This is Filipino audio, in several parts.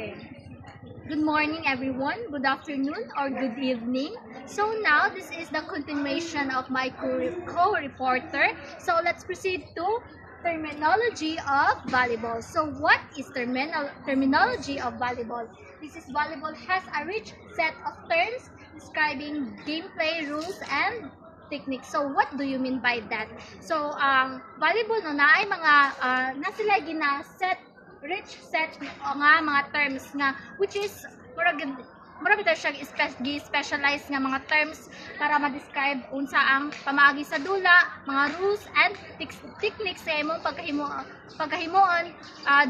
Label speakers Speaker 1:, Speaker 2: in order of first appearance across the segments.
Speaker 1: Okay. Good morning, everyone. Good afternoon or good evening. So now this is the continuation of my co-reporter. So let's proceed to terminology of volleyball. So what is terminology of volleyball? This is volleyball has a rich set of terms describing gameplay rules and technique. So what do you mean by that? So volleyball no na ay mga na sila gina-set rich set nga mga terms nga which is murag ito siya specialize nga mga terms para ma-describe unsa ang pamaagi sa dula, mga rules and techniques sa imong pagkahimuon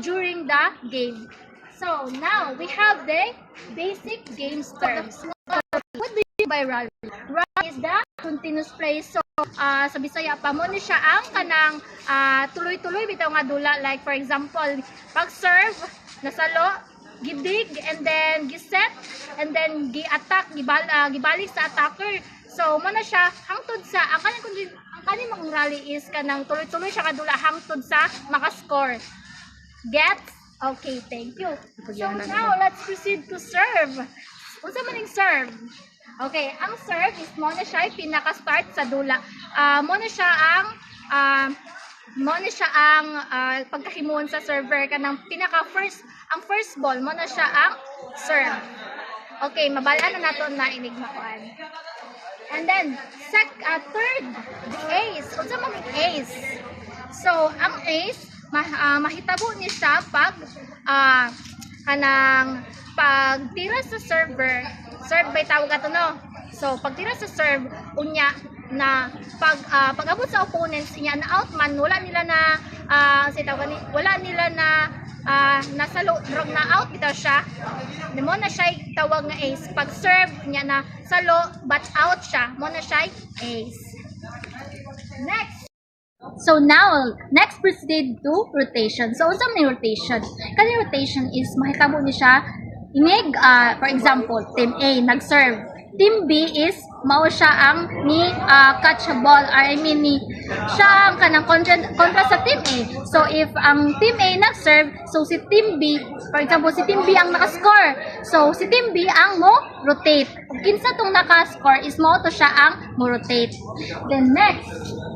Speaker 1: during the game. So now we have the basic games terms. What do you mean by rally? Rally is the continuous play. So sa Bisaya pa mo ni siya ang kanang tuloy-tuloy bitaw nga dula, like for example pag serve nasalo gidig and then giset and then gi-attack gibalik sa attacker. So mo na siya hangtod sa ang kaning mga rally is kanang tuloy-tuloy siya kadula hangtod sa maka-score. Get? Okay, thank you. So now let's proceed to serve. Unsa man ning serve? Okay, ang serve is mo na siya pinaka-start sa dula. Mo na siya ang pagkahimuon sa server kanang ang first ball mo na siya ang serve. Okay, mabalaan na nato na enigma kuan. And then third, the ace. Unsa man ang ace? So, ang ace mahitabo ni siya pag pagtira sa serve by tawag ato no. So pagtira sa serve unya na pag-abot sa opponents niya na out man wala nila na nasalo drog na out bitaw siya. Mo na siya tawag nga ace. Pag serve niya na salo but out siya, mo na siya ace. Next. So now, next proceed to rotation. So unsa man rotation? Kani rotation is mahitabo ni siya inig for example, team A nag-serve. Team B is mao siya ang ni catch ball or I mean ni siya ang kanang kontra sa team A. So if ang team A nag-serve, so si team B, for example, si team B ang naka-score. So si team B ang mo rotate. Ug kinsa tong naka-score is mao to siya ang mo rotate. Then next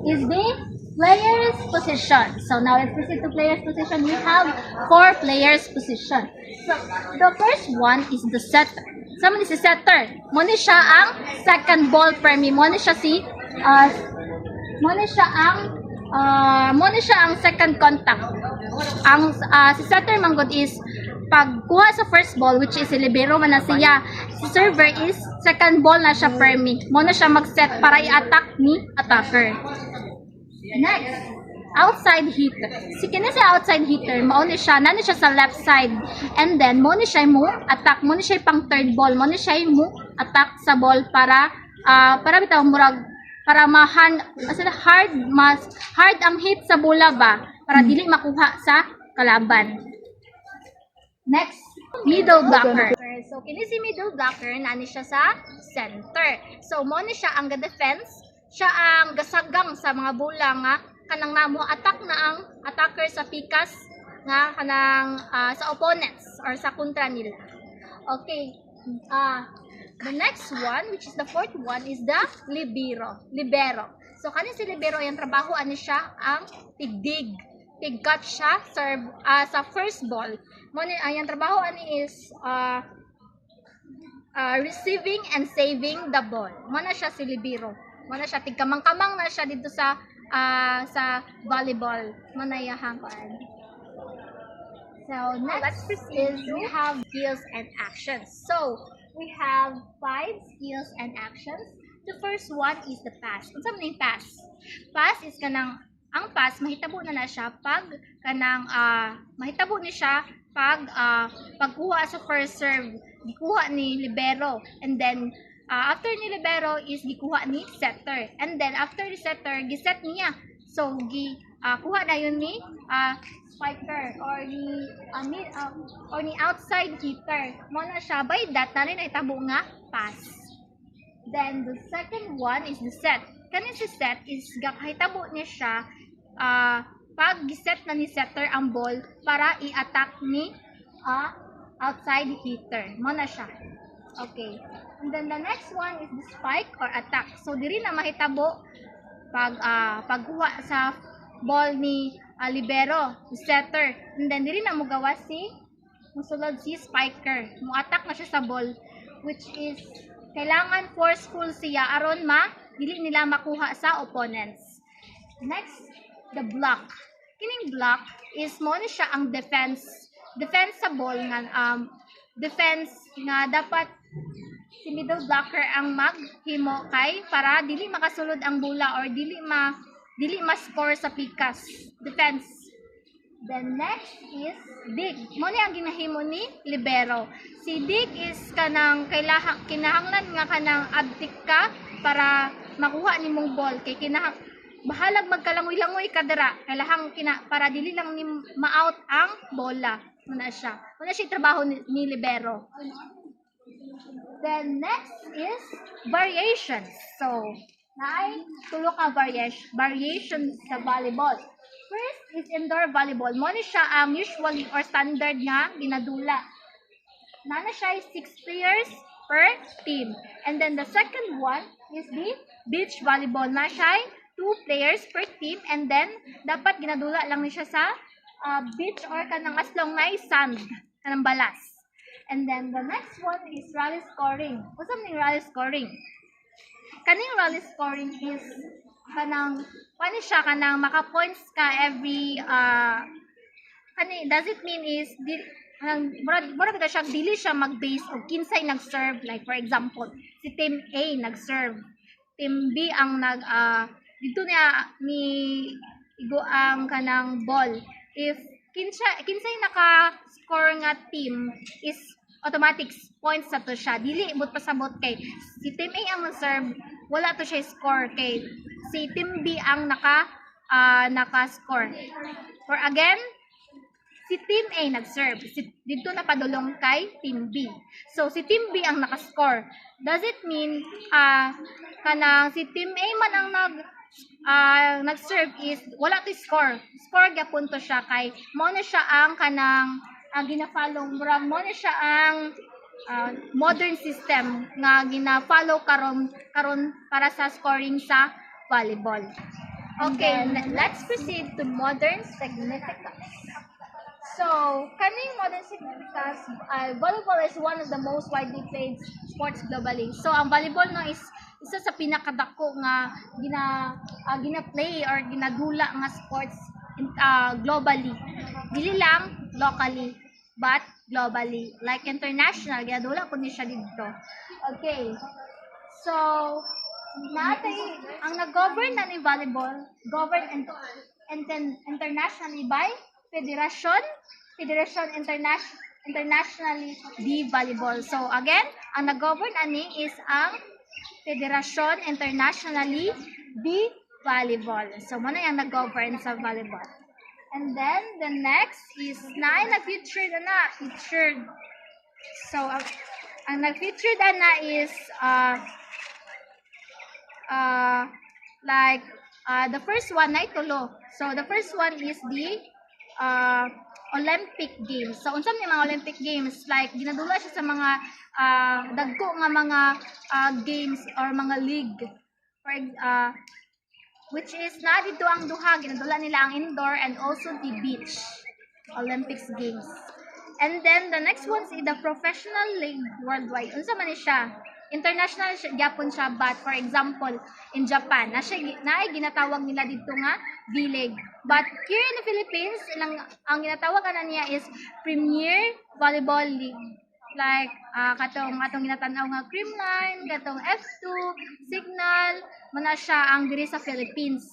Speaker 1: is the players position. So now let's proceed to players position. We have 4 players position. So the first one is the setter. Sama ni si setter. Mo ni siya ang second ball premi. Mo ni siya ang second contact. Ang si setter manggod is pagkuha sa first ball which is si libero man na siya. Si server is second ball na siya premi. Mo na siya mag-set para i-attack ni attacker. Next, outside hitter. Si kini sa outside hitter, mao ni siya, nani siya sa left side. And then mo ni siya mo attack, mo ni siya pang third ball, mo ni siya mo attack sa ball para bitaw murag para hard ang hit sa bola ba para dili makuha sa kalaban. Next, middle blocker. So kini si middle blocker nani siya sa center. So mo ni siya ang ga-defense. Siya ang gasagang sa mga bola nga kanang namo attack na ang attacker sa pikas nga kanang sa opponents or sa kontra nila. Okay. The next one, which is the fourth one, is the libero. So kani si libero yung trabaho ani siya ang tiggat siya sa first ball. Mo ni yung trabaho ani is receiving and saving the ball. Mo na siya si libero. Mo na siya tigkamang-kamang na siya dito sa volleyball. Manayahan ko. So next is we have skills and actions. So we have 5 skills and actions. The first one is the pass. Unsa man yung pass? Pass is kanang ang pass mahitabo na siya pag kanang mahitabo ni siya pag pagkuha sa first serve gikuha ni libero, and then after ni libero is gikuha ni setter, and then after ni setter giset niya, so kuha na yun ni spiker or ni outside hitter. Mo na siya by that na rin itabo nga pass. Then the second one is the set. Kani si set is gakahitabo niya siya pag giset na ni setter ang ball para i-attack ni outside hitter. Mo na siya. Okay. And then the next one is the spike or attack. So diri na mahitabo pagkuha sa ball ni libero, setter. And then diri na mo gawa musulod si spiker. Mo attack na siya sa ball, which is kailangan forceful siya aron dili nila makuha sa opponents. Next, the block. Kining block is mo ni siya ang defensible nga defense nga dapat si middle blocker ang maghimo kay para dili makasulod ang bola or dili ma-score sa pikas. Defense. Then next is dig. Mo ni ang ginahimo ni libero. Si dig is kanang kinahanglan nga kanang abtik ka para makuha nimong ball kay bahalag magkalangoy-langoy ka dira para dili lang ni ma-out ang bola. Muna siya trabaho ni libero. Then next is variations. So naay tulo ka variations sa volleyball. First is indoor volleyball. Mo ni siya ang usually or standard nga ginadula. Nana siya 6 players per team. And then the second one is the beach volleyball. Na siya 2 players per team, and then dapat ginadula lang ni siya sa beach or kanang aslong na sand kanang balas. And then the next one is rally scoring. What's ning rally scoring? Kaning rally scoring is kanang siya kanang maka-points ka every does it mean is mura kita siya dili siya mag-base og kinsay nag-serve, like for example si team A nag-serve, team B ang dito niya ni igo ang kanang ball. If kinsay naka-score nga team is automatic points sa to siya. Dili but pasabot kay si team A ang nag-serve, wala to siya score kay si team B ang naka-score. Or again, si team A nag-serve. Dito na padulong kay team B. So si team B ang naka-score. Does it mean kanang si team A man ang nag-serve is wala to score. Score gyapon to siya kay mo na siya ang kanang gina-follow mo na siya ang modern system nga gina-follow karon para sa scoring sa volleyball. Okay, let's proceed to modern significance. So, kaning modern significance, volleyball is one of the most widely played sports globally. So, ang volleyball no is isa sa pinakadako nga gina-play or ginadula nga sports globally. Dili lang locally, but globally. Like international, ginadula po niya siya dito. Okay. So, ang nag-govern na ni volleyball, governed internationally by Federation Internationally di Volleyball. So, again, ang nag-govern ani is ang Federation Internationally di Volleyball. So, muna yung nag-govern sa volleyball. And then, the next is featured. So, ang nag-featured is the first one na itulo. So, the first one is the Olympic Games. So, unsam ni mga Olympic Games? Like, ginadula siya sa mga dagko nga mga games or mga league. Which is na dito ang duha. Ginadula nila ang indoor and also the beach Olympics Games. And then, the next one is the Professional League Worldwide. Unsa man ni siya? International gyapon siya, but for example, in Japan, naay ginatawag nila dito nga V-League. But here in the Philippines, ang ginatawag na niya is Premier Volleyball League. Like, atong ginatanaw nga Creamline, katong F2, Signal, muna siya ang diri sa Philippines.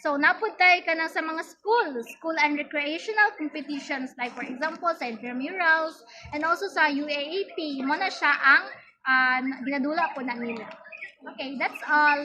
Speaker 1: So, naputay ka na sa mga school and recreational competitions, like for example, sa intramurals, and also sa UAAP, muna siya ang ginadula po na nila. Okay, that's all.